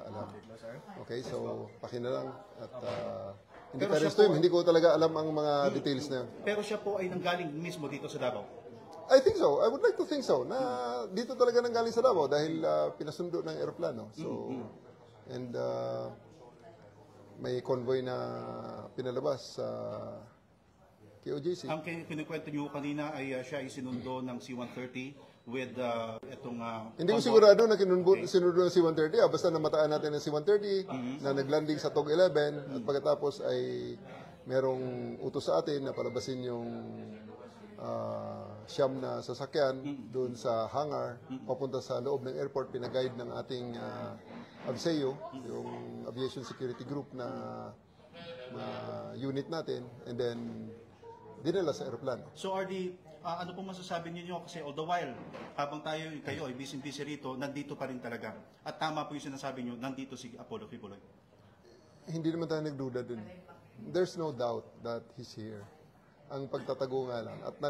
alam. Okay, so pakinalang at in fairness to him, hindi ko talaga alam ang mga details na yun. Pero siya po ay nanggaling mismo dito sa Davao? I think so. I would like to think so. Na dito talaga nanggaling sa Davao dahil pinasundo ng eroplano. So, and may convoy na pinalabas sa KOJC. Ang kinikwento niyo kanina ay siya ay sinundo ng C-130 with itong... Hindi ko sigurado na sinundo ng C-130. Basta namataan natin ng C-130 na naglanding sa TOG 11 at pagkatapos ay merong utos sa atin na palabasin yung siyam na sasakyan doon sa hangar papunta sa loob ng airport. Pinaguide ng ating ABSEO, yung Aviation Security Group na unit natin, and then dinala sa aeroplano. So RD, ano pong masasabi niyo kasi all the while, habang kayo ay busy rito, nandito pa rin talaga. At tama po yung sinasabi niyo, nandito si Apollo Kibuloy. Hindi naman tayo nagduda dun. There's no doubt that he's here. Ang pagtatago nga lang. At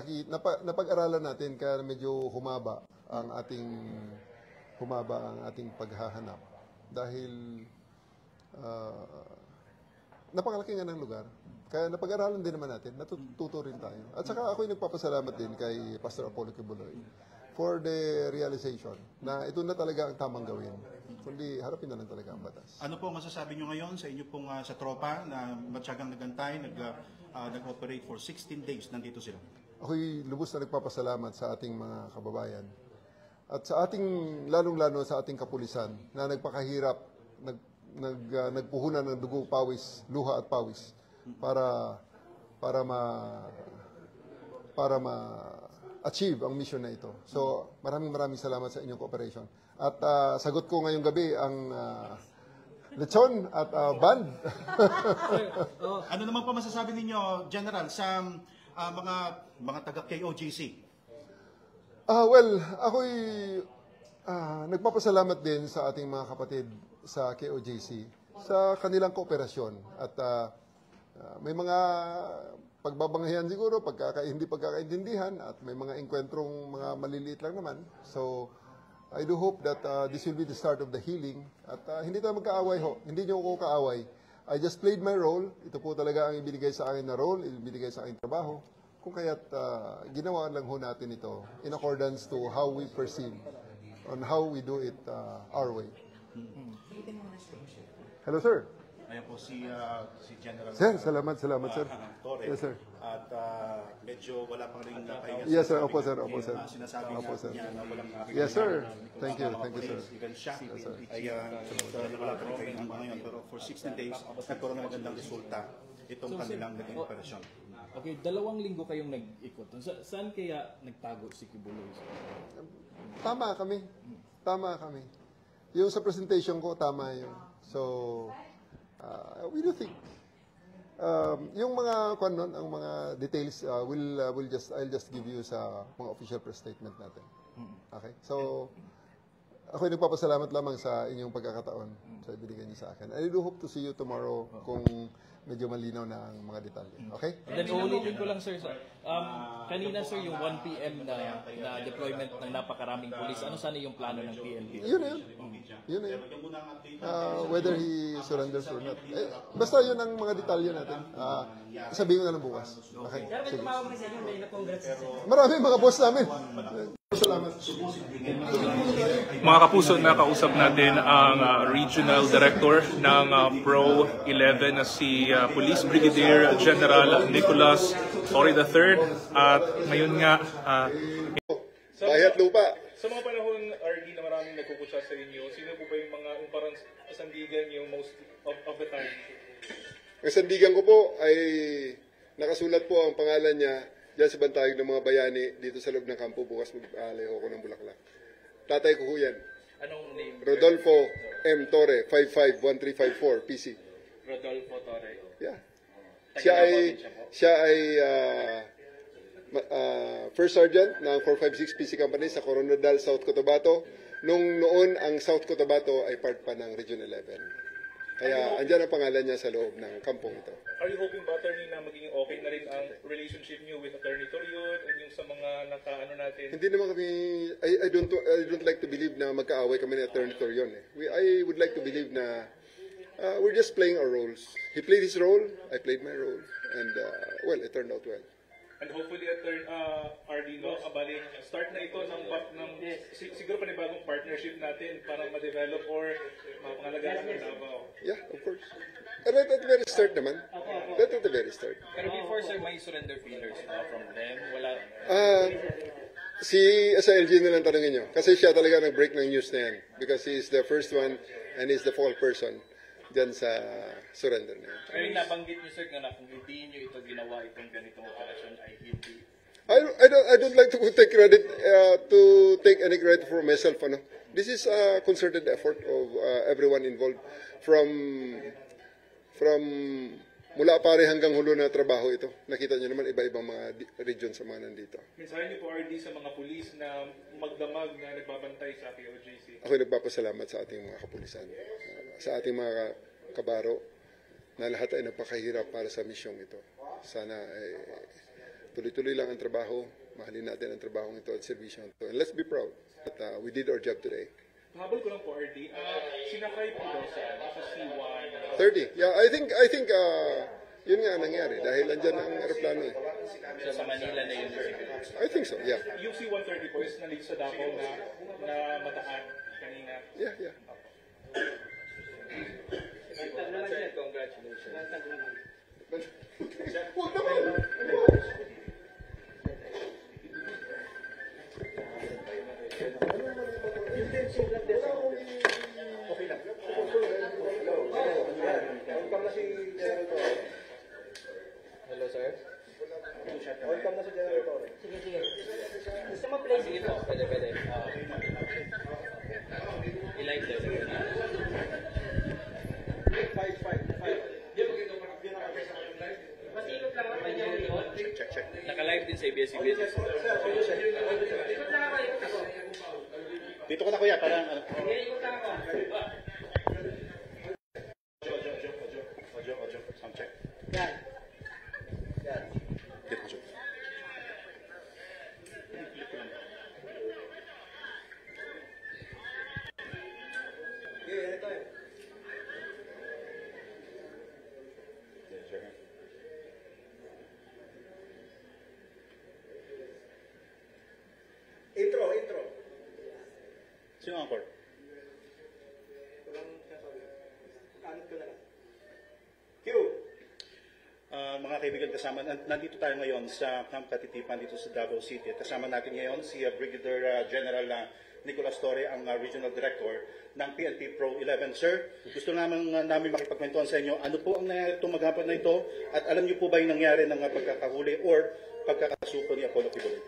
napag-aralan natin kaya medyo humaba ang ating paghahanap. Dahil napakalaki nga ng lugar. Kaya napag-aralan din naman natin, natututo rin tayo. At saka ako'y nagpapasalamat din kay Pastor Apollo Kibuloy for the realization na ito na talaga ang tamang gawin. Kundi harapin na lang talaga ang batas. Ano po masasabi nyo ngayon sa inyo pong sa tropa na matyagang nagantay, nag-operate for 16 days, nandito sila? Ako'y lubos na nagpapasalamat sa ating mga kababayan. At sa ating, lalong-lalo sa ating kapulisan na nagpakahirap, nagpuhunan ng dugo, pawis, luha at pawis para ma-achieve ang mission na ito. So, maraming salamat sa inyong cooperation. At sagot ko ngayong gabi ang lechon at band. Ano naman po masasabi ninyo, General, sa mga taga-KOJC? Well, ako'y nagpapasalamat din sa ating mga kapatid sa KOJC sa kanilang kooperasyon. At may mga pagbabanghayan siguro, hindi pagkakaintindihan, at may mga engkwentrong mga maliliit lang naman. So, I do hope that this will be the start of the healing. At hindi tayo magkaaway ho. Hindi niyo ako kaaway. I just played my role. Ito po talaga ang ibinigay sa akin na role, ibinigay sa akin trabaho. Kung kaya't ginawa lang ho natin ito in accordance to how we perceive, on how we do it our way. Hello, sir. Ayan po si General. Sir, salamat sir. Torre. Yes, sir. At medyo wala pang rin pahinga. Yes, sir. Opo, sir. Opo, sir. Sinasabi niya na walang yes, sir. Thank you, sir. Even siya ay wala pa rin pahinga ngayon. Pero for 16 days, nagkaroon ng magandang resulta itong kanilang naging operasyon. Okay, 2 linggo kayong nag-ikot. Saan kaya nagtago si Kibuloy? Tama kami. Yung sa presentation ko, tama yun. So, we do think. Yung mga ang mga details I'll just give you sa mga official press statement natin. Okay? So, ako'y nagpapasalamat lamang sa inyong pagkakataon sa ibigay niyo sa akin. I do hope to see you tomorrow kung medyo malinaw na ang mga detalye. Okay? And then uulitin ko lang, sir. Kanina, sir, yung 1 p.m. na deployment ng napakaraming pulis, ano sana yung plano ng PNP? Yun na yun. Whether he surrenders or not. Basta yun ang mga detalye natin. Sabihin ko na lang bukas. Okay? Sige. Marami mga boss namin. Salamat. Mga kapuso, nakausap natin ang Regional Director ng Pro 11 na si Police Brigadier General Nicholas Torre III. At ngayon nga... Bayat lupa. Sa mga panahon, RD, na maraming nagkukutsa sa inyo, sino po ba yung mga parang kasandigan yung most of the time? Kasandigan ko po ay nakasulat po ang pangalan niya diyan sa bantayog ng mga bayani dito sa loob ng kampo. Bukas mag-aleho ko ng bulaklak. Tatay ko ho yan. Anong name? Rodolfo M. Torre, 551354, PC. Rodolfo Torre. Yeah. Siya ay First Sergeant ng 456 PC Company sa Coronadal, South Cotabato. Noon ang South Cotabato ay part pa ng Region 11. Kaya andyan ang pangalan niya sa loob ng kampong ito. Are you hoping ba, attorney, na magiging okay na rin ang relationship niyo with Attorney Torion at yung sa mga nakaano natin? Hindi naman kami, I don't like to believe na magkaaway kami ni Attorney Torion. I would like to believe na we're just playing our roles. He played his role, I played my role, and well, it turned out well. And hopefully, RD, no, abali, start na ito siguro panibagong partnership natin para ma-develop or mapangalagaan ng Davao. Yeah, of course. Right at the very start naman. Right at the very start. Pero before, sir, may surrender feelers from them? Wala? Si SILG na lang tanongin nyo. Kasi siya talaga nag-break ng news na yan. Because he is the first one and he's the fall person dyan sa surrender na yan. Pero yung nabanggit niyo, sir, na kung hindi niyo ito ginawa itong ganitong operasyon ay hindi. I don't like to take credit, to take any credit for myself. Ano. This is a concerted effort of everyone involved from mula pare hanggang hulo na trabaho ito. Nakita niyo naman iba-ibang mga region sa mga nandito. Mensahe niyo po, RD, sa mga pulis na magdamag na nagbabantay sa KOJC. Ako nagpapasalamat sa ating mga kapulisan, sa ating mga kabaro, na lahat ay napakahirap para sa misyong ito. Sana tuloy-tuloy lang ang trabaho, mahalin natin ang trabahong ito at serbisyong ito. And let's be proud that we did our job today. Habol ko lang po, RD, sinakay po daw sa C1. 30. Yeah, I think yun nga ang nangyari dahil andyan ang eroplano eh. So sa Manila na yun, sir? I think so, yeah. Yung C-130 po is nalig sa Davao na mataan kanina. Yeah, yeah. Congratulations. Huwag naman! Okay lang. Hello, sir? Welcome na si General Torre. Sige, sige. Gusto mo play? Sige po, pwede. I-live sir. Naka-live din sa ABS-CBN. Dito ko na kuya, parang ano. Audio, sound check. Yan. Yan. Dito ko. Intro. Sino ang court? Anit ko na lang. Mga kaibigan, kasama, nandito tayo ngayon sa Camp Katitipan dito sa Davao City. At kasama natin ngayon si Brigadier General Nicolas Torre, ang Regional Director ng PNP Pro 11. Sir, gusto namin makipagkwentuhan sa inyo, ano po ang nangyari itong maghapon na ito? At alam niyo po ba yung nangyari ng pagkakahuli or pagkakasuko ni Apollo Kibuloy?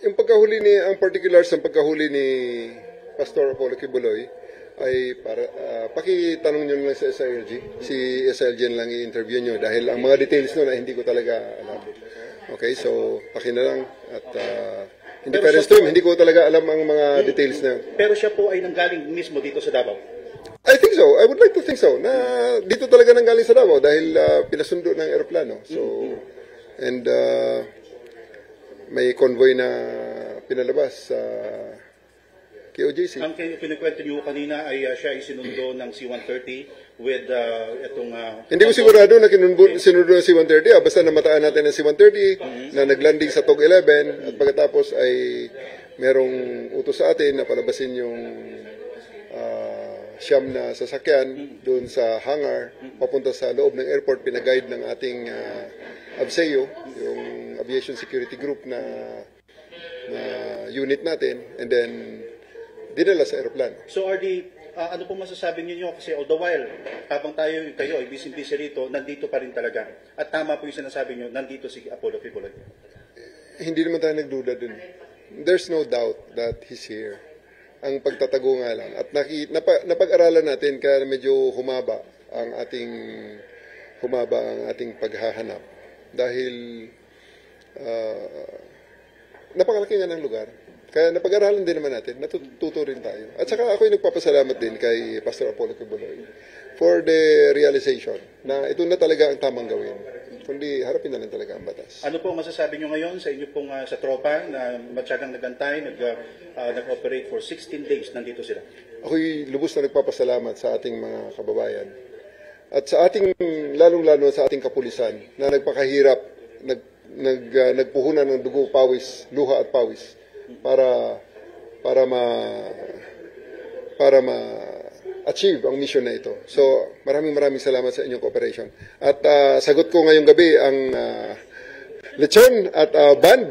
Yung pagkahuli ang particulars ng pagkahuli ni Pastor Apollo Kibuloy ay para pakitanong nyo lang sa SILG. Si SILG lang i-interview nyo dahil ang mga details nun ay hindi ko talaga alam. Okay, so paki na lang at in fairness to him, hindi ko talaga alam ang mga details na. Pero siya po ay nanggaling mismo dito sa Davao. I think so. I would like to think so. Na dito talaga nanggaling sa Davao dahil pinasundo ng eroplano. So, and may convoy na pinalabas sa KOJC. Ang pinikwento niyo kanina ay siya ay sinundo ng C-130 with itong... Hindi ko sigurado na sinundo ng C-130. Basta namataan natin ng C-130 na naglanding sa TOG 11 at pagkatapos ay merong utos sa atin na palabasin yung siyam na sasakyan doon sa hangar papunta sa loob ng airport. Pinaguide ng ating ABSEO, yung Aviation Security Group na unit natin, and then dinala sa aeroplano. So RD, ano po masasabi niyo kasi all the while, habang kayo ay busy rito, nandito pa rin talaga. At tama po yung sinasabi niyo, nandito si Apollo Kibuloy. Hindi naman tayo nagduda dun. There's no doubt that he's here. Ang pagtatago nga lang. At napag-aralan natin kaya medyo humaba ang ating paghahanap. Dahil napakalaki nga ng lugar. Kaya napag-aralan din naman natin, natututo rin tayo. At saka ako'y nagpapasalamat din kay Pastor Apollo Kibuloy for the realization na ito na talaga ang tamang gawin, kundi harapin na lang talaga ang batas. Ano po ang masasabi nyo ngayon sa inyo pong sa tropa na matyagang nagantay, nag-operate for 16 days, nandito sila? Ako'y lubos na nagpapasalamat sa ating mga kababayan at sa ating, lalong-lalo sa ating kapulisan na nagpakahirap, nagpuhunan ng dugo, pawis, luha at pawis para ma-achieve ang mission na ito. So, maraming salamat sa inyong cooperation. At sagot ko ngayong gabi ang lechon at band.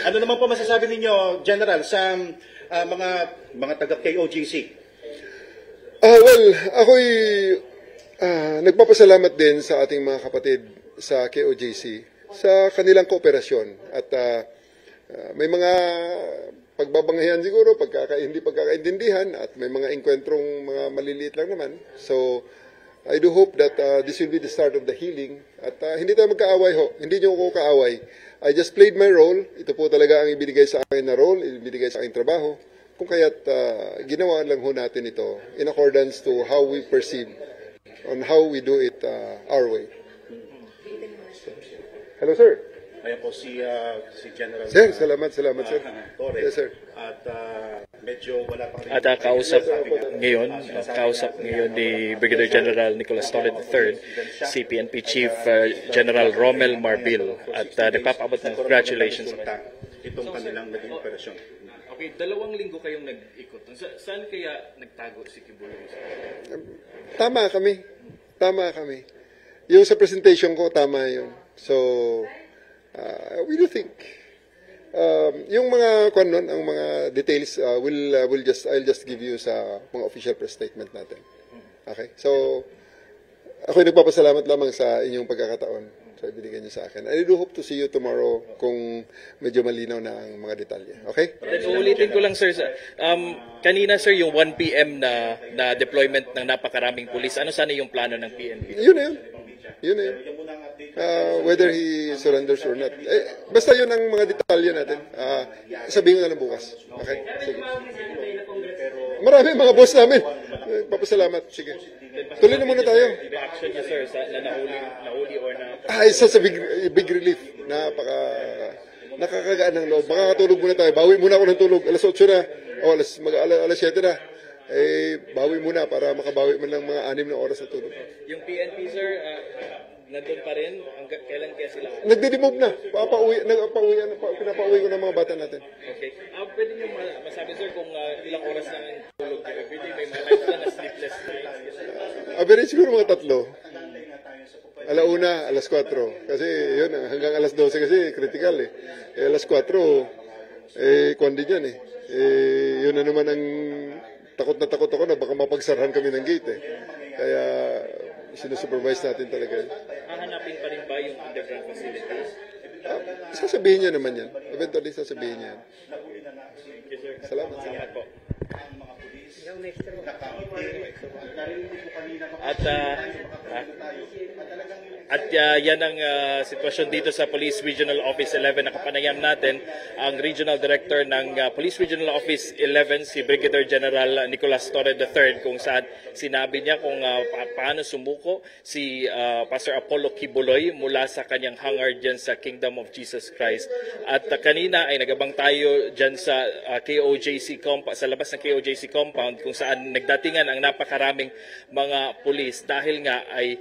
Ano naman po masasabi ninyo, General, sa mga taga-KOJC? Well, ako'y nagpapasalamat din sa ating mga kapatid sa KOJC sa kanilang kooperasyon. At may mga pagbabanghayan siguro, hindi pagkakaintindihan, at may mga engkwentrong mga maliliit lang naman. So, I do hope that this will be the start of the healing. At hindi tayo magkaaway ho. Hindi nyo ako kaaway. I just played my role. Ito po talaga ang ibinigay sa akin na role, ibinigay sa aking trabaho. Kung kaya't ginawa lang ho natin ito in accordance to how we perceive on how we do it our way. Hello, sir. Ayan po si General. Sir, salamat sir. Torre. Yes, sir. At medyo wala pang rin. At kausap ngayon ni Brigadier General Nicolas Torre III, si PNP Chief General Romel Marbil, at nagpapaabot ng congratulations. Itong kanilang naging operasyon. Okay, 2 linggo kayong nag-ikot. Saan kaya nagtago si Kibuloy? Tama kami. Yung sa presentation ko, tama yun. So, we do think. Yung mga ang mga details I'll just give you sa mga official press statement natin. Okay? So, ako'y nagpapasalamat lamang sa inyong pagkakataon sa ibinigay niyo sa akin. I do hope to see you tomorrow kung medyo malinaw na ang mga detalye. Okay? Ulitin ko lang, sir. Kanina, sir, yung 1 p.m. na deployment ng napakaraming pulis, ano sana yung plano ng PNP? Yun na yun. Whether he surrenders or not. Basta yun ang mga detalye natin. Sabihin ko na lang bukas. Okay? Sige. Marami mga boss namin. Papasalamat. Sige. Tuloy na muna tayo. Reaction niya, sir, na nahuli or na... Isa sa big relief. Nakakagaan ng loob. Makakatulog muna tayo. Bawi muna ako ng tulog. Alas 8 na. O, alas 7 na. Bawi muna para makabawi man lang mga 6 na oras na tulog. Yung PNP, sir, nandun pa rin? Kailan kaya sila? Nagde-demove na. Pinapauwi ko ng mga bata natin. Okay. Pwede niyo masabi, sir, kung ilang oras na ang tulog niyo everyday? May mga times na sleepless nights? Average siguro mga 3. Alauna, alas 4. Kasi yun, hanggang alas 12 kasi critical eh. Alas 4, kwan din yan eh. Yun na naman ang takot ako na baka mapagsarahan kami ng gate eh. Kaya sinusupervise natin talaga yun. Hahanapin pa rin ba yung underground facilities? Sasabihin niya naman yan. Eventually sasabihin niya yan. Salamat. Salamat po. At yan ang sitwasyon dito sa Police Regional Office 11. Nakapanayam natin ang Regional Director ng Police Regional Office 11, si Brigadier General Nicolas Torre III, kung saan sinabi niya kung paano sumuko si Pastor Apollo Kibuloy mula sa kanyang hangar dyan sa Kingdom of Jesus Christ. At kanina ay nagabang tayo dyan sa KOJC compound, sa labas ng KOJC compound, kung saan nagdatingan ang napakaraming mga pulis dahil nga ay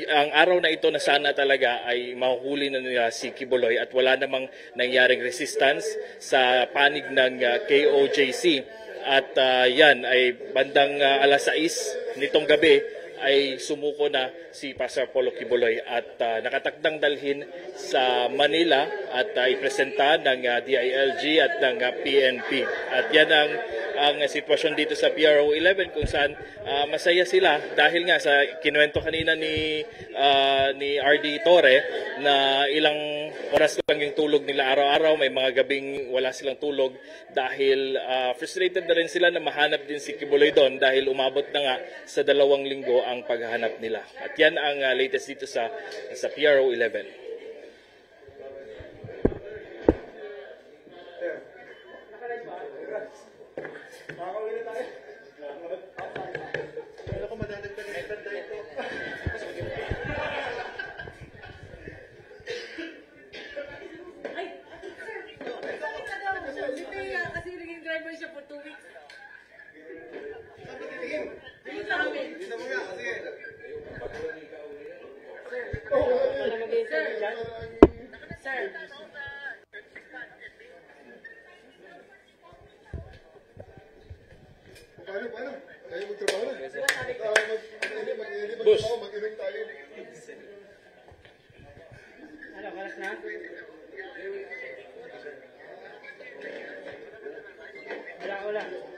ang araw na ito na sana talaga ay mahuhuli na nila si Kibuloy at wala namang nangyaring resistance sa panig ng KOJC. At yan ay bandang alas 6 nitong gabi ay sumuko na si Pastor Apollo Kibuloy at nakatakdang dalhin sa Manila at ipresenta ng DILG at ng PNP. At yan ang sitwasyon dito sa PRO 11 kung saan masaya sila dahil nga sa kinuwento kanina ni RD Torre na ilang oras lang yung tulog nila araw-araw, may mga gabing wala silang tulog dahil frustrated na rin sila na mahanap din si Kibuloy doon dahil umabot na nga sa 2 linggo ang paghahanap nila. At yan ang latest dito sa PRO 11. Wala mag-isa dyan. Sir. Paano? Tayo magtrabaho na. Boss. Mag-inom tayo. Ano, kalas na? Wala.